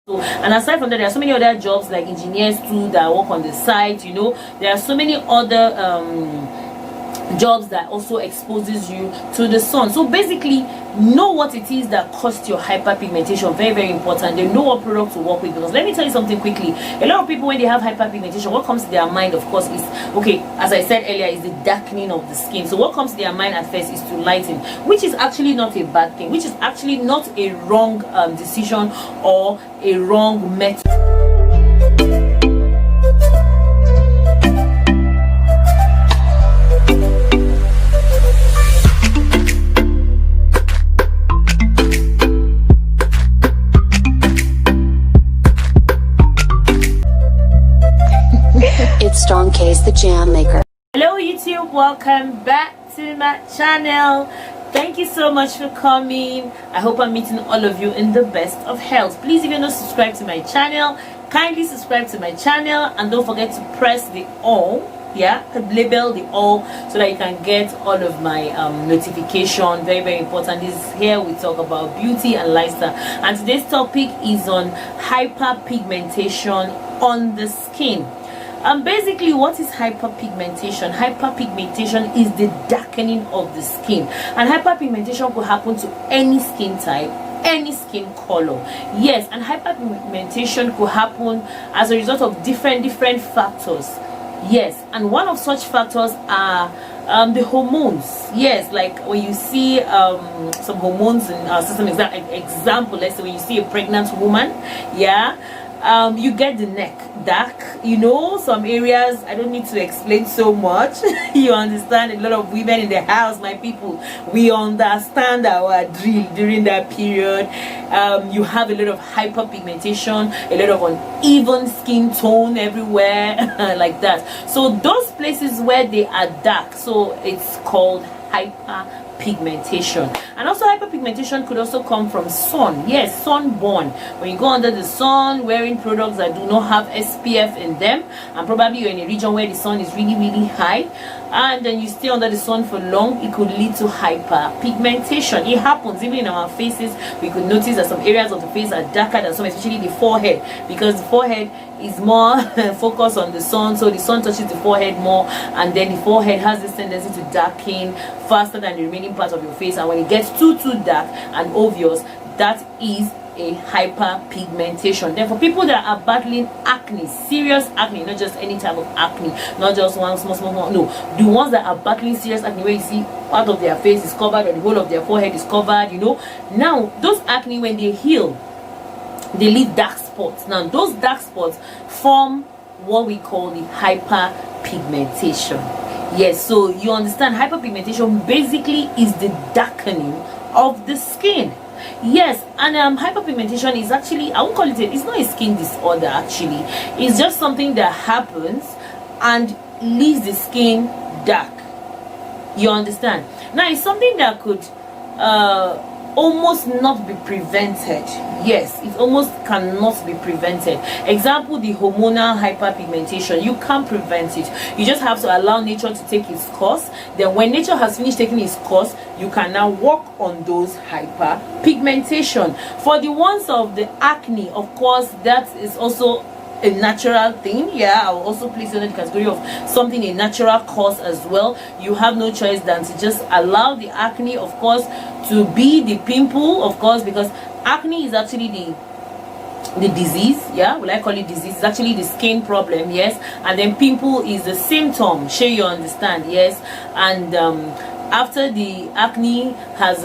So, and aside from that, there are so many other jobs like engineers too that work on the site. You know, there are so many other jobs that also exposes you to the sun. So basically, know what it is that causes your hyperpigmentation. Very, very important. They know what product to work with, because let me tell you something quickly. A lot of people, when they have hyperpigmentation, what comes to their mind, of course, is, okay, as I said earlier, is the darkening of the skin. So what comes to their mind at first is to lighten, which is actually not a bad thing, which is actually not a wrong decision or a wrong method. It's Strong Case the Jam Maker. Hello YouTube, welcome back to my channel. Thank you so much for coming. I hope I'm meeting all of you in the best of health. Please, if you're not subscribed to my channel, kindly subscribe to my channel, and don't forget to press the all, label the all, so that you can get all of my notification. Very, very important. This is here we talk about beauty and lifestyle, and today's topic is on hyperpigmentation on the skin. Basically, what is hyperpigmentation? Hyperpigmentation is the darkening of the skin, and hyperpigmentation could happen to any skin type, any skin color. Yes, and hyperpigmentation could happen as a result of different factors. Yes, and one of such factors are the hormones. Yes, like when you see some hormones in our system. Example, let's say when you see a pregnant woman, you get the neck dark. You know, some areas, I don't need to explain so much. You understand? A lot of women in the house, my people, we understand our drill during that period. You have a lot of hyperpigmentation, a lot of uneven skin tone everywhere, like that. So those places where they are dark, so it's called hyperpigmentation. And also hyperpigmentation could also come from sun. Yes, sunburn. When you go under the sun wearing products that do not have SPF in them, and probably you're in a region where the sun is really, really high, and then you stay under the sun for long, it could lead to hyperpigmentation. It happens even in our faces. We could notice that some areas of the face are darker than some, especially the forehead, because the forehead is more focused on the sun, so the sun touches the forehead more, and then the forehead has this tendency to darken faster than the remaining part of your face, and when it gets too dark and obvious, that is a hyperpigmentation. Then for people that are battling acne, serious acne, not just any type of acne, not just one small, no, the ones that are battling serious acne, where you see part of their face is covered or the whole of their forehead is covered, you know, now those acne, when they heal, they leave dark spots. Now those dark spots form what we call the hyperpigmentation. Yes, so you understand, hyperpigmentation basically is the darkening of the skin. Yes, and hyperpigmentation is actually, I won't call it it's not a skin disorder actually. It's just something that happens and leaves the skin dark. You understand? Now it's something that could almost not be prevented. Yes, it almost cannot be prevented. Example, the hormonal hyperpigmentation, you can't prevent it. You just have to allow nature to take its course. Then when nature has finished taking its course, you can now work on those hyperpigmentation. For the ones of the acne, of course, that is also a natural thing. I will also place in the category of something a natural cause as well. You have no choice than to just allow the acne, of course, to be the pimple, of course, because acne is actually the disease. Will I call it disease? It's actually the skin problem. Yes, and then pimple is the symptom. Sure, you understand? Yes, and after the acne has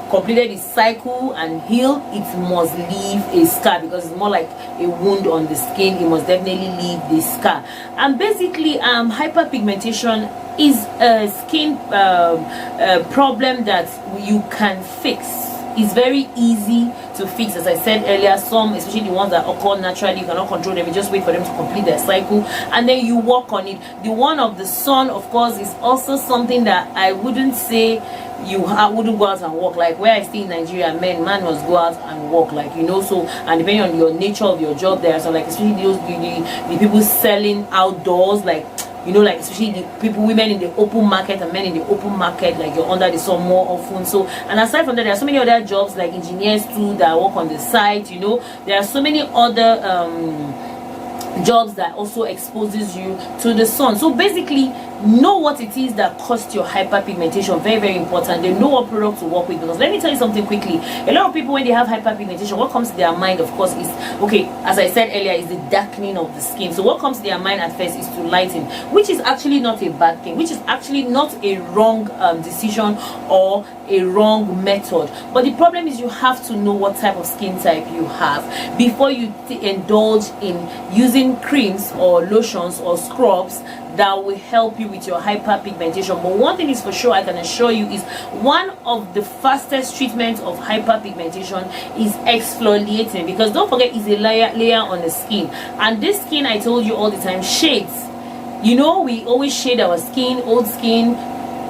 completed its cycle and healed, it must leave a scar, because it's more like a wound on the skin. It must definitely leave the scar. And basically, hyperpigmentation is a skin problem that you can fix. It's very easy to fix. As I said earlier, some, especially the ones that occur naturally, you cannot control them. You just wait for them to complete their cycle, and then you work on it. The one of the sun, of course, is also something that I wouldn't say wouldn't go out and work. Like where I stay in Nigeria, man must go out and work, like, you know. So, and depending on your nature of your job, there are some, like, especially those the people selling outdoors, like, you know, like especially the people, women in the open market and men in the open market, like you're under the sun more often. So, and aside from that, there are so many other jobs like engineers too that work on the site, you know. There are so many other jobs that also exposes you to the sun. So basically, know what it is that causes your hyperpigmentation. Very, very important. They know what product to work with, because let me tell you something quickly. A lot of people, when they have hyperpigmentation, what comes to their mind, of course, is, okay, as I said earlier, is the darkening of the skin. So what comes to their mind at first is to lighten, which is actually not a bad thing, which is actually not a wrong decision or a wrong method. But the problem is you have to know what type of skin type you have before you indulge in using creams or lotions or scrubs that will help you with your hyperpigmentation. But one thing is for sure, I can assure you, is one of the fastest treatments of hyperpigmentation is exfoliating, because don't forget, it's a layer on the skin, and this skin, I told you all the time, shades. You know, we always shade our skin, old skin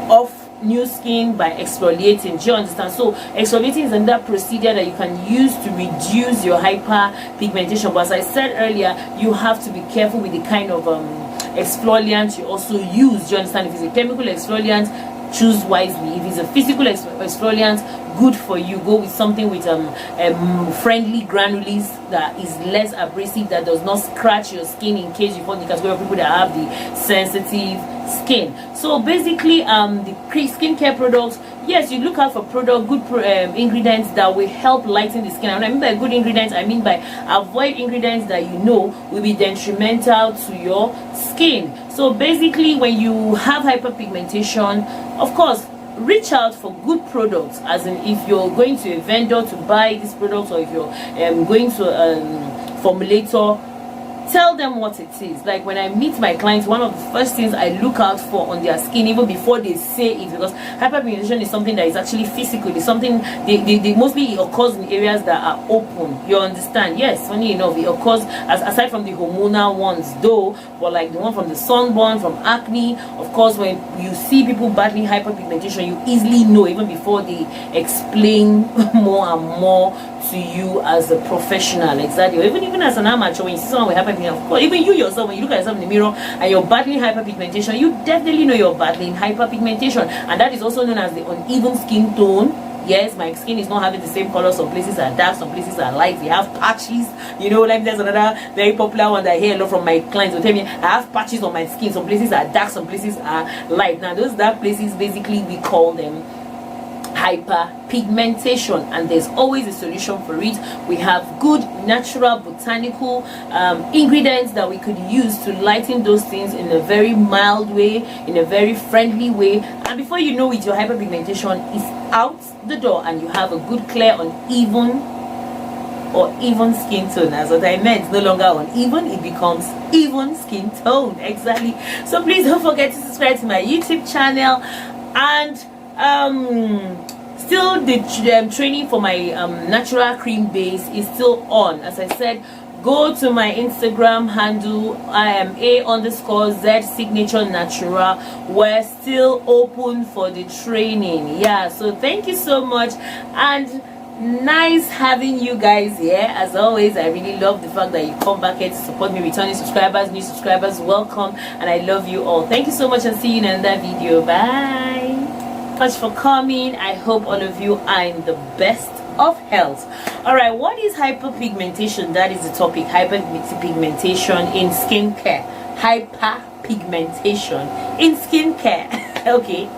off new skin by exfoliating. Do you understand? So exfoliating is another procedure that you can use to reduce your hyperpigmentation. But as I said earlier, you have to be careful with the kind of exfoliant you also use. Do you understand? If it's a chemical exfoliant, choose wisely. If it's a physical exfoliant, good for you. Go with something with friendly granules that is less abrasive, that does not scratch your skin, in case you fall in the category of people that have the sensitive skin. So basically, the skincare products, yes, you look out for good ingredients that will help lighten the skin. And I mean by good ingredients, I mean by avoid ingredients that you know will be detrimental to your skin. So basically, when you have hyperpigmentation, of course, reach out for good products, as in if you're going to a vendor to buy this product, or if you're going to a formulator, tell them what it is. Like when I meet my clients, one of the first things I look out for on their skin, even before they say it, because hyperpigmentation is something that is actually physical. It's something they mostly, it occurs in areas that are open. You understand? Yes, funny enough, it occurs aside from the hormonal ones though, but like the one from the sunburn, from acne. Of course, when you see people battling hyperpigmentation, you easily know, even before they explain more and more to you as a professional. Exactly. Or even as an amateur, when you see someone with hyperpigmentation, of course, even you yourself, when you look at yourself in the mirror and you're battling hyperpigmentation, you definitely know you're battling hyperpigmentation. And that is also known as the uneven skin tone. Yes, my skin is not having the same color. Some places are dark, some places are light. We have patches, you know. Like there's another very popular one that I hear a lot from my clients. Will tell me, I have patches on my skin. Some places are dark, some places are light. Now those dark places, basically we call them hyperpigmentation, and there's always a solution for it. We have good natural botanical ingredients that we could use to lighten those things in a very mild way, in a very friendly way, and before you know it, your hyperpigmentation is out the door and you have a good, clear, uneven or even skin tone. As what I meant, no longer uneven, it becomes even skin tone. Exactly. So please don't forget to subscribe to my YouTube channel, and still the training for my natural cream base is still on. As I said, go to my Instagram handle, I am a_z signature natural. We're still open for the training. Yeah, so thank you so much, and nice having you guys here. As always, I really love the fact that you come back here to support me. Returning subscribers, new subscribers, welcome, and I love you all. Thank you so much, and see you in another video. Bye. Much for coming. I hope all of you are in the best of health. All right, what is hyperpigmentation? That is the topic. Hyperpigmentation in skincare. Hyperpigmentation in skincare. Okay.